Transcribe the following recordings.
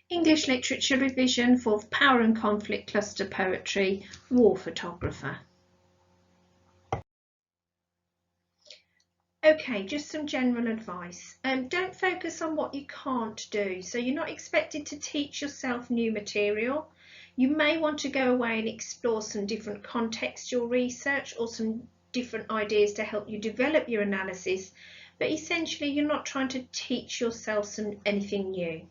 English Literature Revision for Power and Conflict Cluster Poetry, War Photographer. Okay, just some general advice. Don't focus on what you can't do. So you're not expected to teach yourself new material. You may want to go away and explore some different contextual research or some different ideas to help you develop your analysis, but essentially you're not trying to teach yourself anything new.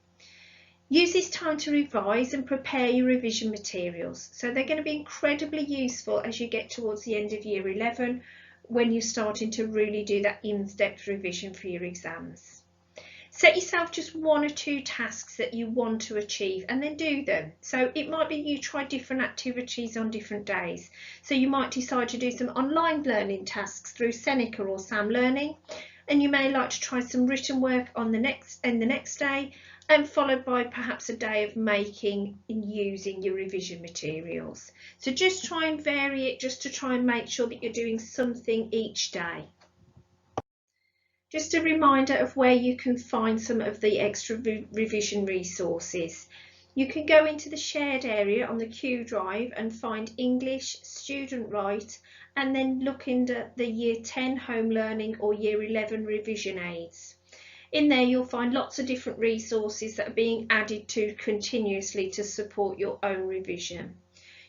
Use this time to revise and prepare your revision materials. So they're going to be incredibly useful as you get towards the end of year 11, when you're starting to really do that in-depth revision for your exams. Set yourself just 1 or 2 tasks that you want to achieve and then do them. So it might be you try different activities on different days. So you might decide to do some online learning tasks through Seneca or Sam Learning, and you may like to try some written work on the next day, and followed by perhaps a day of making and using your revision materials. So just try and vary it, just to try and make sure that you're doing something each day. Just a reminder of where you can find some of the extra revision resources. You can go into the shared area on the Q drive and find English, Student Write, and then look into the Year 10 Home Learning or Year 11 revision aids. In there you'll find lots of different resources that are being added to continuously to support your own revision.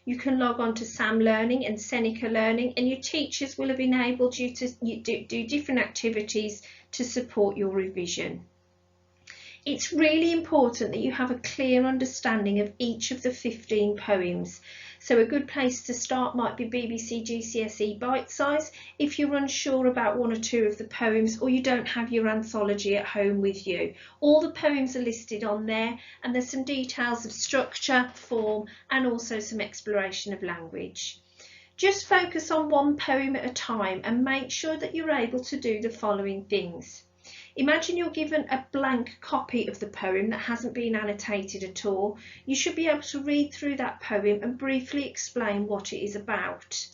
You can log on to Sam Learning and Seneca Learning, and your teachers will have enabled you to do different activities to support your revision. It's really important that you have a clear understanding of each of the 15 poems. So a good place to start might be BBC GCSE Bite Size if you're unsure about 1 or 2 of the poems, or you don't have your anthology at home with you. All the poems are listed on there, and there's some details of structure, form, and also some exploration of language. Just focus on 1 poem at a time and make sure that you're able to do the following things. Imagine you're given a blank copy of the poem that hasn't been annotated at all. You should be able to read through that poem and briefly explain what it is about.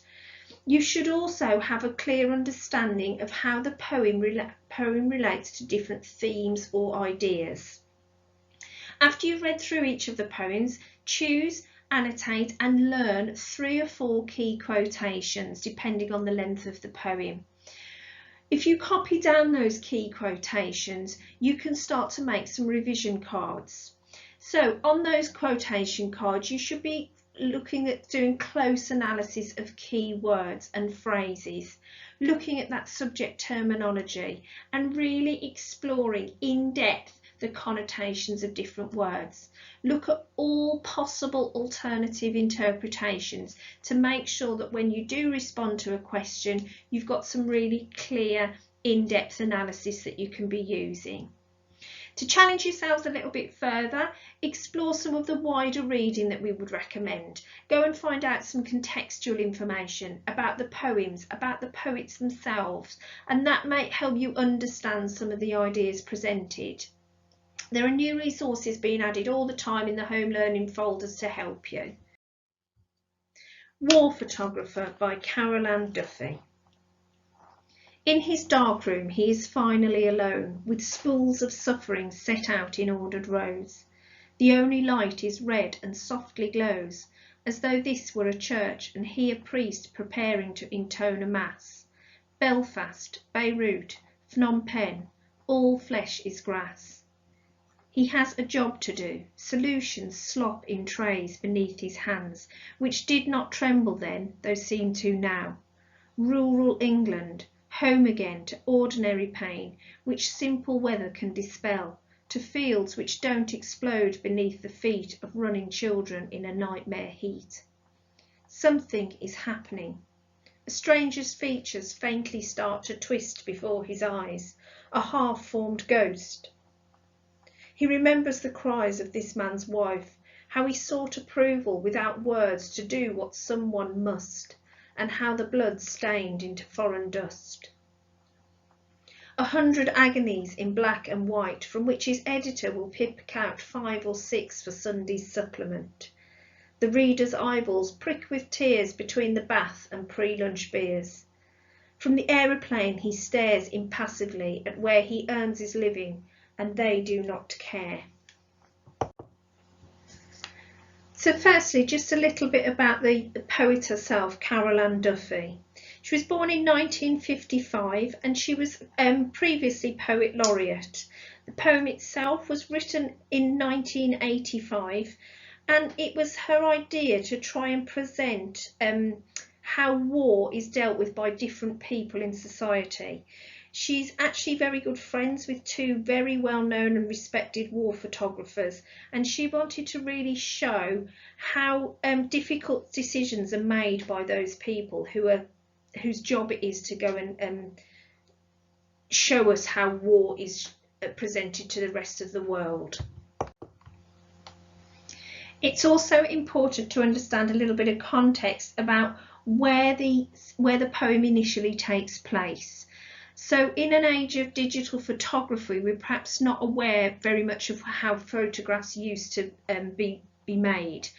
You should also have a clear understanding of how the poem relates to different themes or ideas. After you've read through each of the poems, choose, annotate and learn 3 or 4 key quotations depending on the length of the poem. If you copy down those key quotations, you can start to make some revision cards. So on those quotation cards, you should be looking at doing close analysis of key words and phrases, looking at that subject terminology and really exploring in depth the connotations of different words. Look at all possible alternative interpretations to make sure that when you do respond to a question, you've got some really clear in-depth analysis that you can be using. To challenge yourselves a little bit further, explore some of the wider reading that we would recommend. Go and find out some contextual information about the poems, about the poets themselves, and that might help you understand some of the ideas presented. There are new resources being added all the time in the home learning folders to help you. War Photographer by Caroline Duffy. In his darkroom he is finally alone, with spools of suffering set out in ordered rows. The only light is red and softly glows, as though this were a church and he a priest preparing to intone a mass. Belfast, Beirut, Phnom Penh, all flesh is grass. He has a job to do, solutions slop in trays beneath his hands, which did not tremble then, though seem to now. Rural England, home again to ordinary pain, which simple weather can dispel, to fields which don't explode beneath the feet of running children in a nightmare heat. Something is happening. A stranger's features faintly start to twist before his eyes, a half-formed ghost. He remembers the cries of this man's wife, how he sought approval without words to do what someone must, and how the blood stained into foreign dust. 100 agonies in black and white, from which his editor will pick out 5 or 6 for Sunday's supplement. The reader's eyeballs prick with tears between the bath and pre-lunch beers. From the aeroplane he stares impassively at where he earns his living, and they do not care. So firstly, just a little bit about the poet herself, Carol Ann Duffy. She was born in 1955 and she was previously Poet Laureate. The poem itself was written in 1985 and it was her idea to try and present how war is dealt with by different people in society. She's actually very good friends with two very well-known and respected war photographers, and she wanted to really show how difficult decisions are made by those people whose job it is to go and show us how war is presented to the rest of the world. It's also important to understand a little bit of context about where the poem initially takes place. So in an age of digital photography, we're perhaps not aware very much of how photographs used to be made.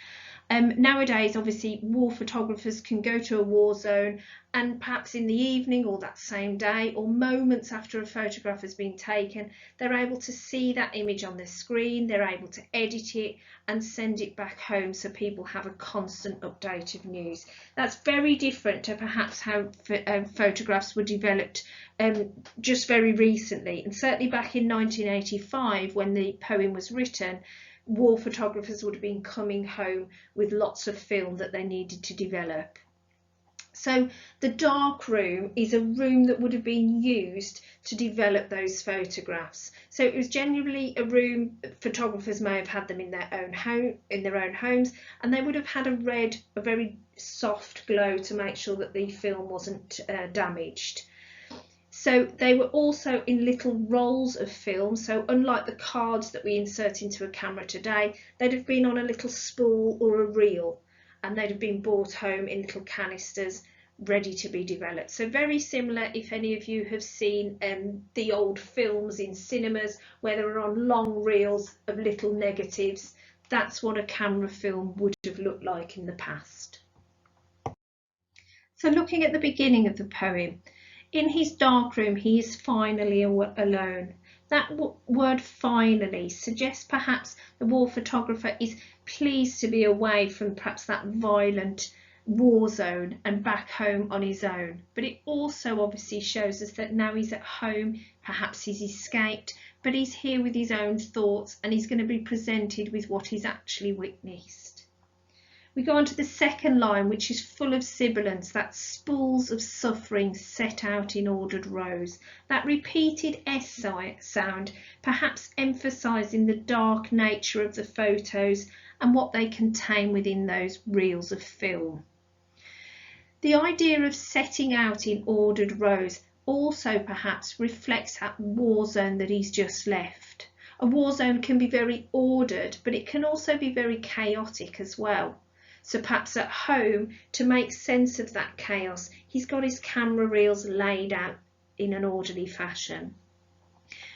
Nowadays, obviously, war photographers can go to a war zone and perhaps in the evening or that same day or moments after a photograph has been taken, they're able to see that image on their screen, they're able to edit it and send it back home so people have a constant update of news. That's very different to perhaps how photographs were developed just very recently, and certainly back in 1985 when the poem was written, war photographers would have been coming home with lots of film that they needed to develop. So the dark room is a room that would have been used to develop those photographs. So it was generally a room, photographers may have had them in their own homes, and they would have had a very soft glow to make sure that the film wasn't damaged. So they were also in little rolls of film, so unlike the cards that we insert into a camera today, they'd have been on a little spool or a reel, and they'd have been brought home in little canisters ready to be developed. So very similar, if any of you have seen the old films in cinemas where they were on long reels of little negatives, that's what a camera film would have looked like in the past. So looking at the beginning of the poem, in his dark room, he is finally alone. That word finally suggests perhaps the war photographer is pleased to be away from perhaps that violent war zone and back home on his own. But it also obviously shows us that now he's at home, perhaps he's escaped, but he's here with his own thoughts and he's going to be presented with what he's actually witnessed. We go on to the second line, which is full of sibilance, that spools of suffering set out in ordered rows. That repeated S sound, perhaps emphasising the dark nature of the photos and what they contain within those reels of film. The idea of setting out in ordered rows also perhaps reflects that war zone that he's just left. A war zone can be very ordered, but it can also be very chaotic as well. So perhaps at home, to make sense of that chaos, he's got his camera reels laid out in an orderly fashion.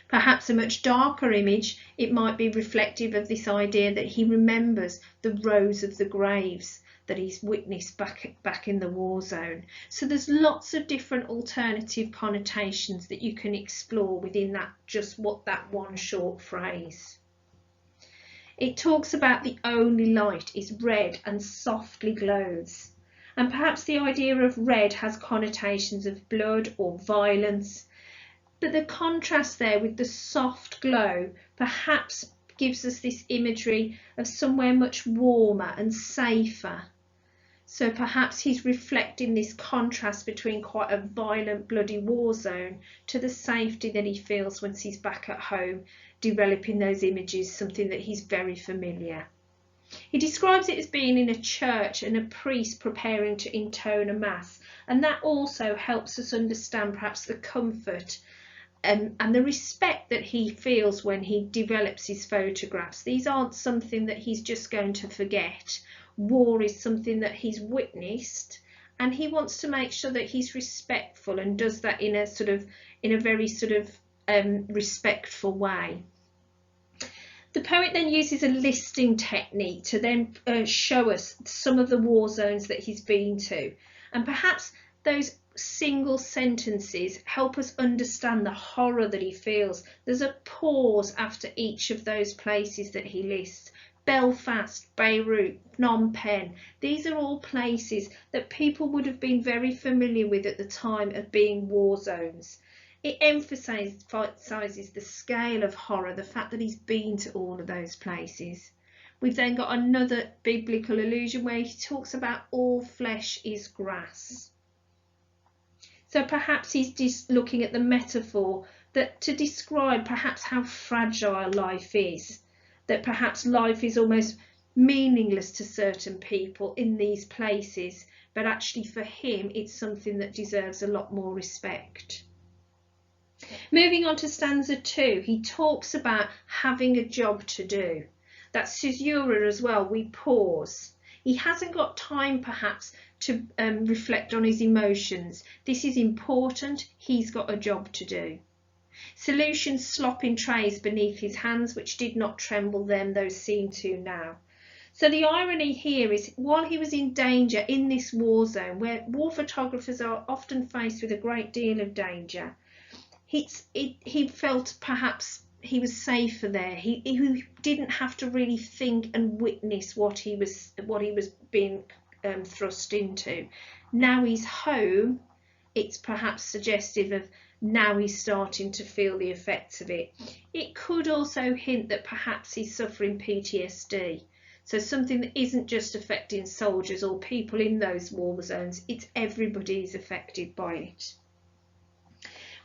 Perhaps a much darker image, it might be reflective of this idea that he remembers the rows of the graves that he's witnessed back in the war zone. So there's lots of different alternative connotations that you can explore within that, just what that one short phrase. It talks about the only light is red and softly glows. And perhaps the idea of red has connotations of blood or violence. But the contrast there with the soft glow perhaps gives us this imagery of somewhere much warmer and safer. So perhaps he's reflecting this contrast between quite a violent, bloody war zone to the safety that he feels once he's back at home, developing those images, something that he's very familiar. He describes it as being in a church and a priest preparing to intone a mass, and that also helps us understand perhaps the comfort and the respect that he feels when he develops his photographs. These aren't something that he's just going to forget. War is something that he's witnessed, and he wants to make sure that he's respectful and does that in a very respectful way. The poet then uses a listing technique to then show us some of the war zones that he's been to, and perhaps those single sentences help us understand the horror that he feels. There's a pause after each of those places that he lists. Belfast, Beirut, Phnom Penh. These are all places that people would have been very familiar with at the time of being war zones. It emphasises the scale of horror, the fact that he's been to all of those places. We've then got another biblical allusion where he talks about all flesh is grass. So perhaps he's just looking at the metaphor that to describe perhaps how fragile life is, that perhaps life is almost meaningless to certain people in these places, but actually for him it's something that deserves a lot more respect. Moving on to stanza 2, he talks about having a job to do. That's caesura as well, we pause. He hasn't got time perhaps to reflect on his emotions. This is important, he's got a job to do. Solutions slop in trays beneath his hands, which did not tremble then, though seen to now. So the irony here is, while he was in danger in this war zone, where war photographers are often faced with a great deal of danger, he felt perhaps he was safer there. He didn't have to really think and witness what he was being thrust into. Now he's home, it's perhaps suggestive of now he's starting to feel the effects of it. It could also hint that perhaps he's suffering PTSD. So something that isn't just affecting soldiers or people in those war zones, it's everybody is affected by it.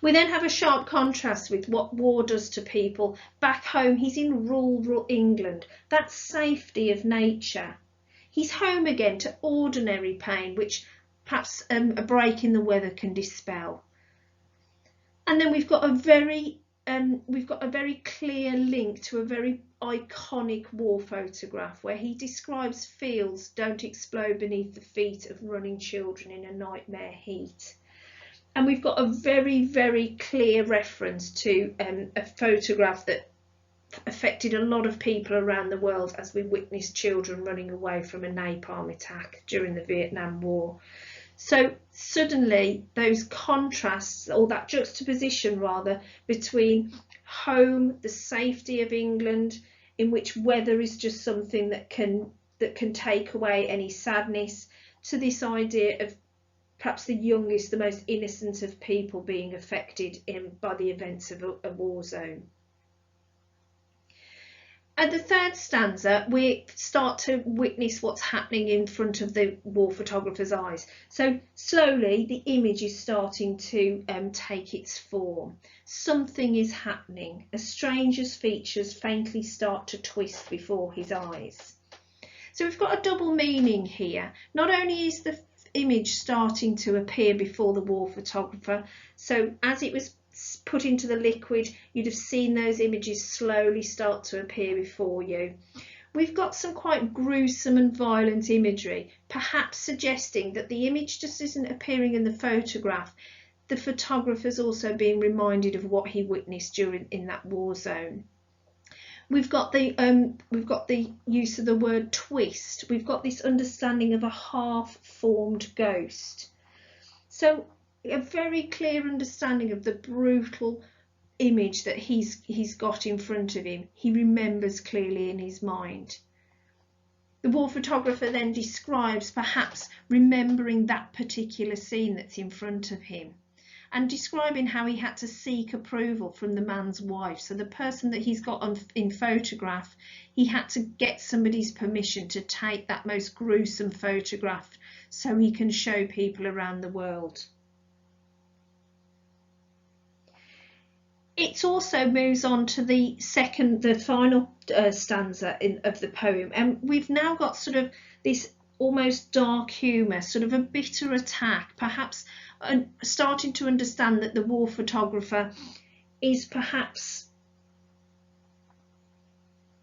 We then have a sharp contrast with what war does to people. Back home, he's in rural England. That's safety of nature. He's home again to ordinary pain, which perhaps a break in the weather can dispel. And then we've got a very clear link to a very iconic war photograph where he describes fields don't explode beneath the feet of running children in a nightmare heat. And we've got a very, very clear reference to a photograph that affected a lot of people around the world as we witnessed children running away from a napalm attack during the Vietnam War. So suddenly those contrasts, or that juxtaposition rather, between home, the safety of England, in which weather is just something that can take away any sadness, to this idea of perhaps the youngest, the most innocent of people being affected by the events of a war zone. At the third stanza, we start to witness what's happening in front of the war photographer's eyes. So slowly the image is starting to take its form. Something is happening. A stranger's features faintly start to twist before his eyes. So we've got a double meaning here. Not only is the image starting to appear before the war photographer, so as it was put into the liquid, you'd have seen those images slowly start to appear before you. We've got some quite gruesome and violent imagery, perhaps suggesting that the image just isn't appearing in the photograph. The photographer's also being reminded of what he witnessed in that war zone. We've got the use of the word twist. We've got this understanding of a half-formed ghost. So a very clear understanding of the brutal image that he's got in front of him. He remembers clearly in his mind. The war photographer then describes perhaps remembering that particular scene that's in front of him, and describing how he had to seek approval from the man's wife. So the person that he's got in photograph, he had to get somebody's permission to take that most gruesome photograph so he can show people around the world. It also moves on to the final stanza of the poem, and we've now got sort of this almost dark humour, sort of a bitter attack, perhaps starting to understand that the war photographer is perhaps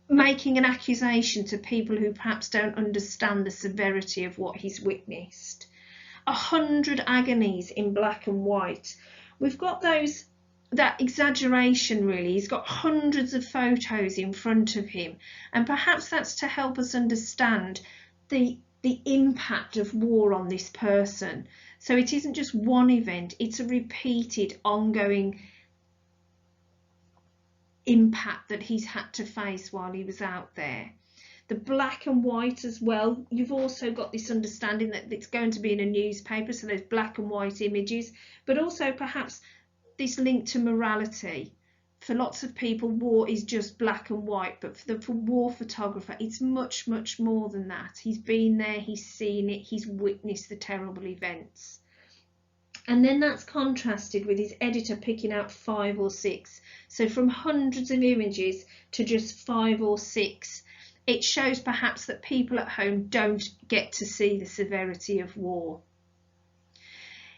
making an accusation to people who perhaps don't understand the severity of what he's witnessed. 100 agonies in black and white. We've got that exaggeration really. He's got hundreds of photos in front of him, and perhaps that's to help us understand the the impact of war on this person. So it isn't just one event, it's a repeated, ongoing impact that he's had to face while he was out there. The black and white as well, you've also got this understanding that it's going to be in a newspaper, so there's black and white images, but also perhaps this link to morality. For lots of people, war is just black and white, but for the war photographer, it's much, much more than that. He's been there, he's seen it, he's witnessed the terrible events. And then that's contrasted with his editor picking out 5 or 6. So from hundreds of images to just 5 or 6, it shows perhaps that people at home don't get to see the severity of war.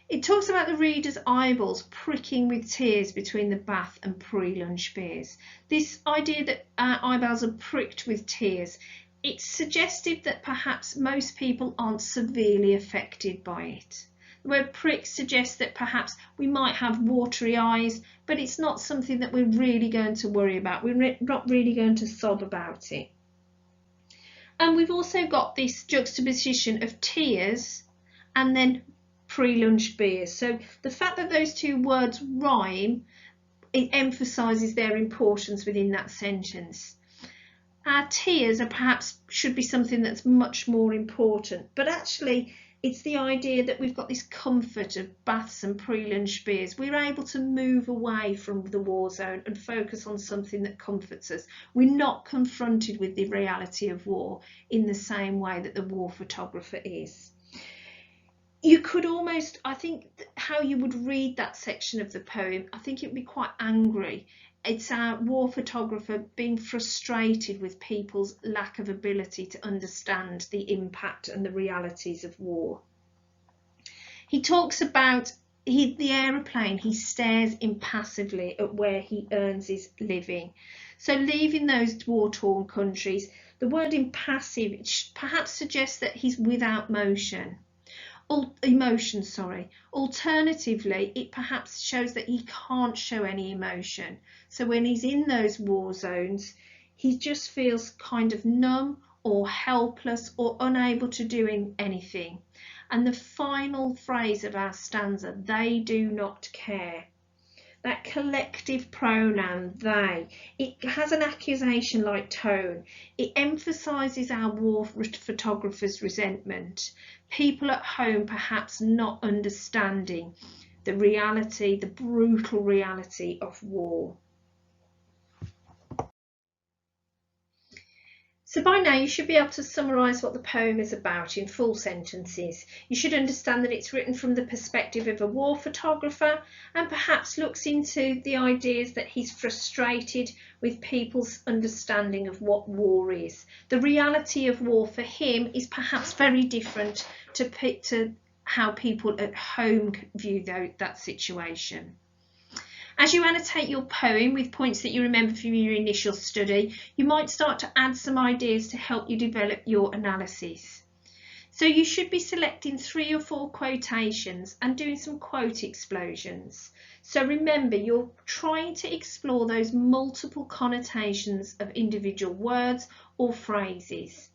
It talks about the reader's eyeballs pricking with tears between the bath and pre-lunch beers. This idea that our eyeballs are pricked with tears, it's suggestive that perhaps most people aren't severely affected by it. The word prick suggests that perhaps we might have watery eyes, but it's not something that we're really going to worry about. We're not really going to sob about it. And we've also got this juxtaposition of tears and then pre-lunch beers. So the fact that those two words rhyme, it emphasises their importance within that sentence. Our tears are perhaps should be something that's much more important, but actually it's the idea that we've got this comfort of baths and pre-lunch beers. We're able to move away from the war zone and focus on something that comforts us. We're not confronted with the reality of war in the same way that the war photographer is. You could almost, I think, how you would read that section of the poem, I think it would be quite angry. It's our war photographer being frustrated with people's lack of ability to understand the impact and the realities of war. He talks about the aeroplane, he stares impassively at where he earns his living. So leaving those war-torn countries, the word impassive perhaps suggests that he's without emotion. Alternatively, it perhaps shows that he can't show any emotion. So when he's in those war zones, he just feels kind of numb or helpless or unable to do anything. And the final phrase of our stanza, they do not care. That collective pronoun, they, it has an accusation-like tone. It emphasises our war photographer's resentment. People at home perhaps not understanding the reality, the brutal reality of war. So by now you should be able to summarise what the poem is about in full sentences. You should understand that it's written from the perspective of a war photographer and perhaps looks into the ideas that he's frustrated with people's understanding of what war is. The reality of war for him is perhaps very different to how people at home view that situation. As you annotate your poem with points that you remember from your initial study, you might start to add some ideas to help you develop your analysis. So you should be selecting 3 or 4 quotations and doing some quote explosions. So remember, you're trying to explore those multiple connotations of individual words or phrases.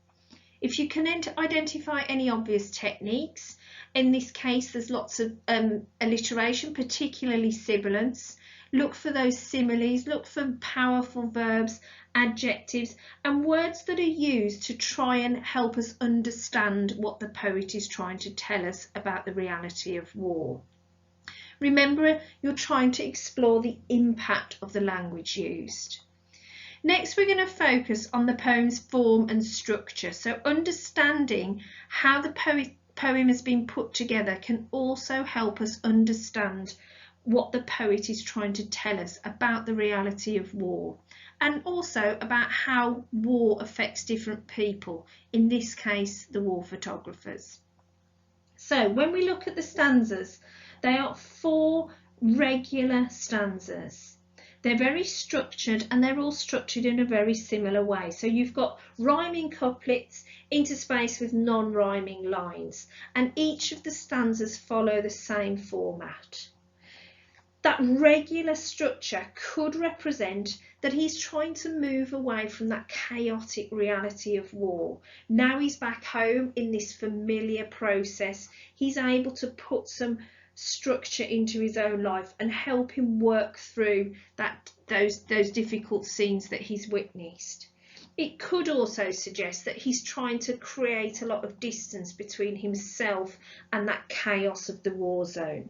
If you can identify any obvious techniques, in this case there's lots of alliteration, particularly sibilants. Look for those similes, look for powerful verbs, adjectives and words that are used to try and help us understand what the poet is trying to tell us about the reality of war. Remember, you're trying to explore the impact of the language used. Next, we're going to focus on the poem's form and structure. So understanding how the poem has been put together can also help us understand what the poet is trying to tell us about the reality of war and also about how war affects different people, in this case the war photographers. So when we look at the stanzas, they are 4 regular stanzas. They're very structured and they're all structured in a very similar way. So you've got rhyming couplets interspaced with non-rhyming lines, and each of the stanzas follow the same format. That regular structure could represent that he's trying to move away from that chaotic reality of war. Now he's back home in this familiar process. He's able to put some structure into his own life and help him work through those difficult scenes that he's witnessed. It could also suggest that he's trying to create a lot of distance between himself and that chaos of the war zone.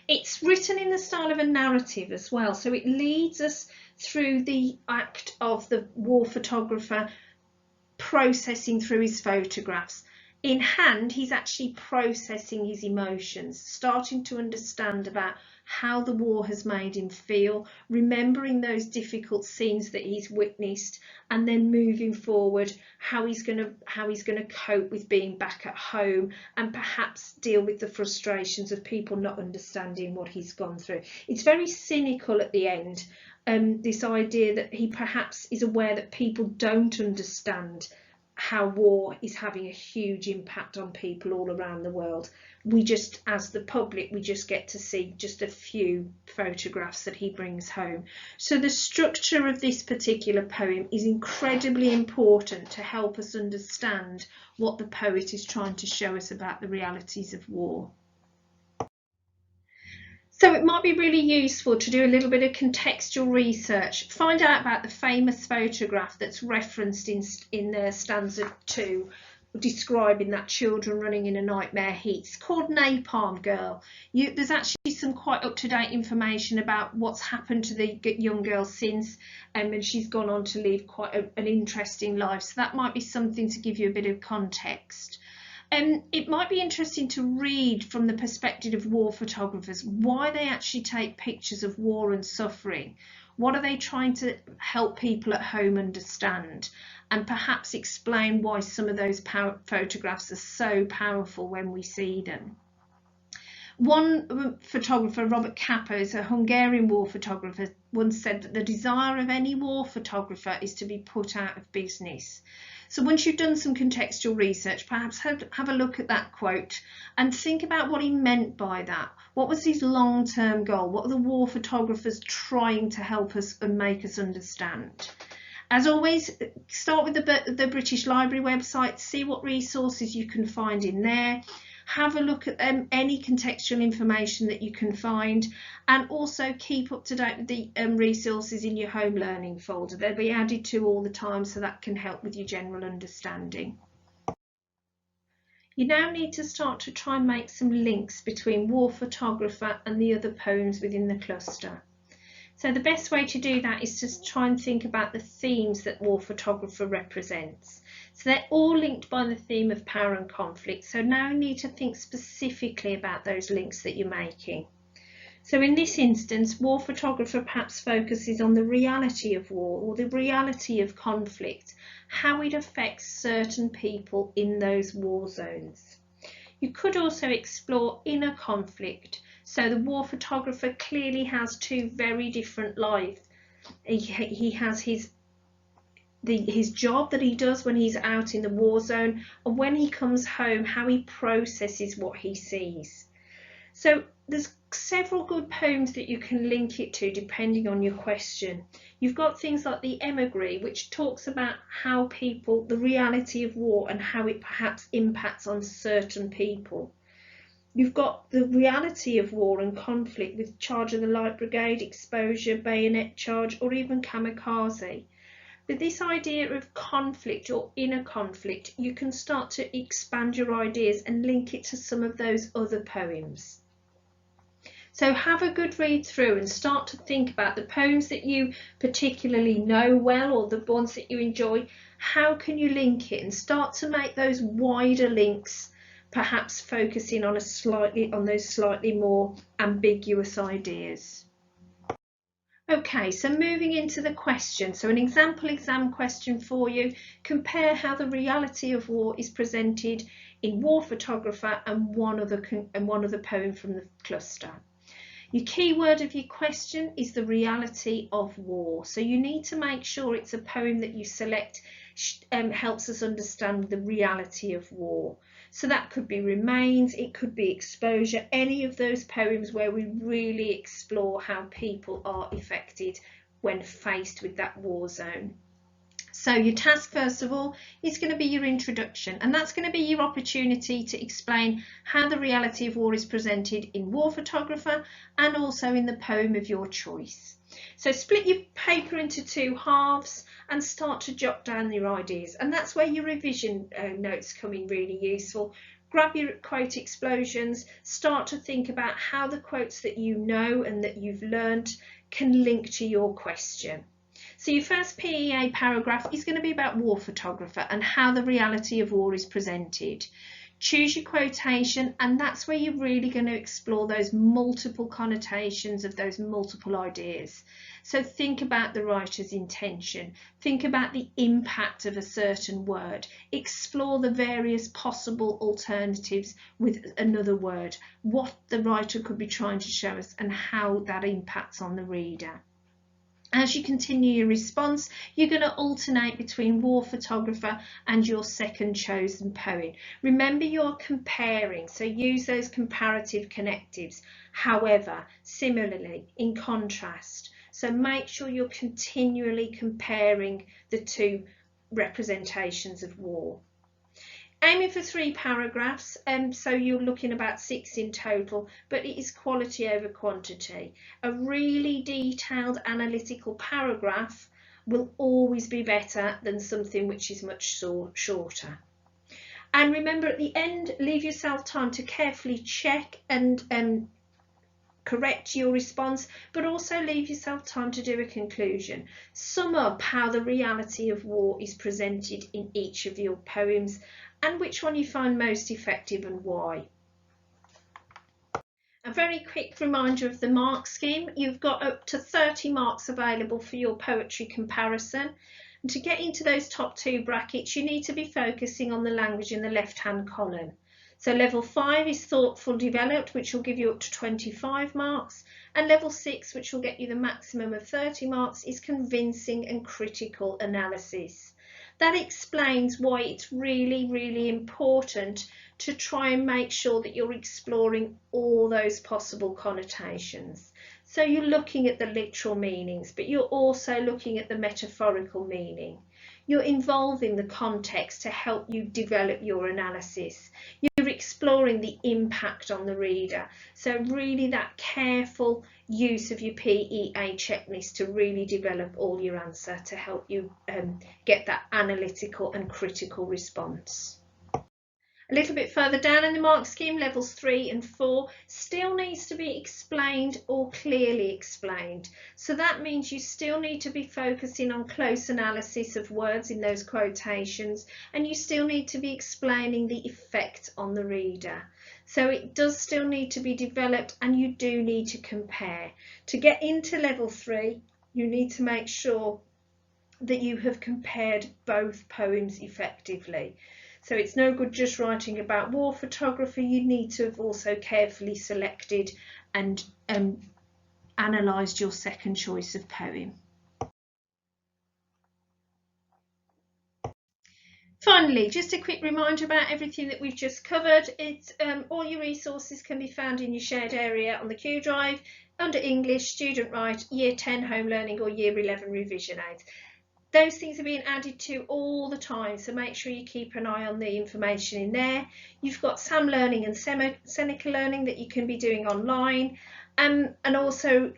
It's written in the style of a narrative as well, so it leads us through the act of the war photographer processing through his photographs. In hand, he's actually processing his emotions, starting to understand about how the war has made him feel, remembering those difficult scenes that he's witnessed, and then moving forward, how he's going to cope with being back at home and perhaps deal with the frustrations of people not understanding what he's gone through. It's very cynical at the end, this idea that he perhaps is aware that people don't understand how war is having a huge impact on people all around the world. We just, as the public, we just get to see just a few photographs that he brings home. So the structure of this particular poem is incredibly important to help us understand what the poet is trying to show us about the realities of war. So it might be really useful to do a little bit of contextual research, find out about the famous photograph that's referenced in stanza 2, describing that children running in a nightmare heat. It's called Napalm Girl. There's actually some quite up-to-date information about what's happened to the young girl since, and she's gone on to live quite an interesting life. So that might be something to give you a bit of context. It might be interesting to read from the perspective of war photographers why they actually take pictures of war and suffering. What are they trying to help people at home understand? And perhaps explain why some of those photographs are so powerful when we see them. One photographer, Robert Capa, a Hungarian war photographer, once said that the desire of any war photographer is to be put out of business. So once you've done some contextual research, perhaps have a look at that quote and think about what he meant by that. What was his long-term goal? What are the war photographers trying to help us and make us understand? As always, start with the British Library website, see what resources you can find in there. Have a look at any contextual information that you can find, and also keep up to date with the resources in your home learning folder. They'll be added to all the time, so that can help with your general understanding. You now need to start to try and make some links between War Photographer and the other poems within the cluster. So the best way to do that is to try and think about the themes that War Photographer represents. So they're all linked by the theme of power and conflict. So now you need to think specifically about those links that you're making. So in this instance, War Photographer perhaps focuses on the reality of war or the reality of conflict, how it affects certain people in those war zones. You could also explore inner conflict. So the war photographer clearly has two very different lives. He has his job that he does when he's out in the war zone, and when he comes home, how he processes what he sees. So there's several good poems that you can link it to depending on your question. You've got things like The Emigre, which talks about how people, the reality of war and how it perhaps impacts on certain people. You've got the reality of war and conflict with Charge of the Light Brigade, Exposure, Bayonet Charge, or even Kamikaze. But this idea of conflict or inner conflict, you can start to expand your ideas and link it to some of those other poems. So have a good read through and start to think about the poems that you particularly know well or the ones that you enjoy. How can you link it and start to make those wider links, perhaps focusing on those slightly more ambiguous ideas. Okay, so moving into the question. So an example exam question for you. Compare how the reality of war is presented in War Photographer and one other poem from the cluster. Your key word of your question is the reality of war. So you need to make sure it's a poem that you select helps us understand the reality of war. So that could be Remains, it could be Exposure, any of those poems where we really explore how people are affected when faced with that war zone. So your task, first of all, is going to be your introduction, and that's going to be your opportunity to explain how the reality of war is presented in War Photographer and also in the poem of your choice. So split your paper into two halves and start to jot down your ideas, and that's where your revision notes come in really useful. Grab your quote explosions, start to think about how the quotes that you know and that you've learned can link to your question. So your first PEA paragraph is going to be about War Photographer and how the reality of war is presented. Choose your quotation, and that's where you're really going to explore those multiple connotations of those multiple ideas. So think about the writer's intention, think about the impact of a certain word, explore the various possible alternatives with another word, what the writer could be trying to show us and how that impacts on the reader. As you continue your response, you're going to alternate between War Photographer and your second chosen poem. Remember, you're comparing, so use those comparative connectives. However, similarly, in contrast. So make sure you're continually comparing the two representations of war. Aiming for 3 paragraphs, so you're looking about 6 in total, but it is quality over quantity. A really detailed analytical paragraph will always be better than something which is much shorter. And remember, at the end, leave yourself time to carefully check and correct your response, but also leave yourself time to do a conclusion. Sum up how the reality of war is presented in each of your poems and which one you find most effective and why. A very quick reminder of the mark scheme. You've got up to 30 marks available for your poetry comparison. And to get into those top 2 brackets, you need to be focusing on the language in the left-hand column. So level 5 is thoughtful developed, which will give you up to 25 marks. And level 6, which will get you the maximum of 30 marks, is convincing and critical analysis. That explains why it's really, really important to try and make sure that you're exploring all those possible connotations. So you're looking at the literal meanings, but you're also looking at the metaphorical meaning. You're involving the context to help you develop your analysis. You're exploring the impact on the reader. So really that careful use of your PEA checklist to really develop all your answer to help you get that analytical and critical response. A little bit further down in the mark scheme, levels 3 and 4 still needs to be explained or clearly explained. So that means you still need to be focusing on close analysis of words in those quotations, and you still need to be explaining the effect on the reader. So it does still need to be developed, and you do need to compare. To get into level 3, you need to make sure that you have compared both poems effectively. So it's no good just writing about war photography. You need to have also carefully selected and analysed your second choice of poem. Finally, just a quick reminder about everything that we've just covered. It's all your resources can be found in your shared area on the Q Drive under English, Student Write, Year 10 Home Learning or Year 11 Revision Aids. Those things are being added to all the time, so make sure you keep an eye on the information in there. You've got SAM Learning and Seneca Learning that you can be doing online, and also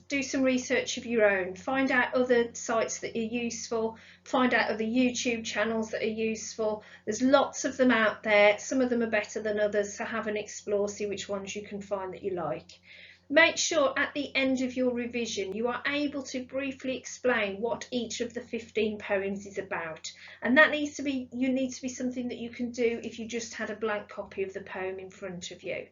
do some research of your own. Find out other sites that are useful, find out other YouTube channels that are useful. There's lots of them out there. Some of them are better than others, so have an explore, see which ones you can find that you like. Make sure at the end of your revision you are able to briefly explain what each of the 15 poems is about, and that needs to be something that you can do if you just had a blank copy of the poem in front of you.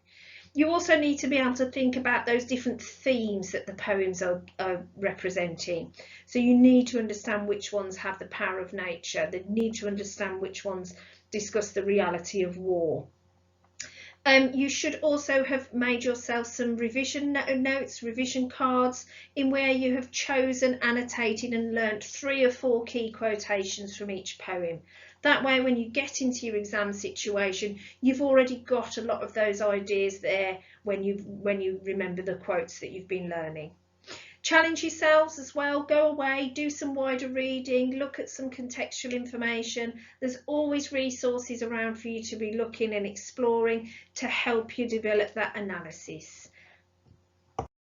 You also need to be able to think about those different themes that the poems are representing. So you need to understand which ones have the power of nature. They need to understand which ones discuss the reality of war. You should also have made yourself some revision notes, revision cards, in where you have chosen, annotated and learnt 3 or 4 key quotations from each poem. That way, when you get into your exam situation, you've already got a lot of those ideas there when you remember the quotes that you've been learning. Challenge yourselves as well. Go away, do some wider reading, look at some contextual information. There's always resources around for you to be looking and exploring to help you develop that analysis.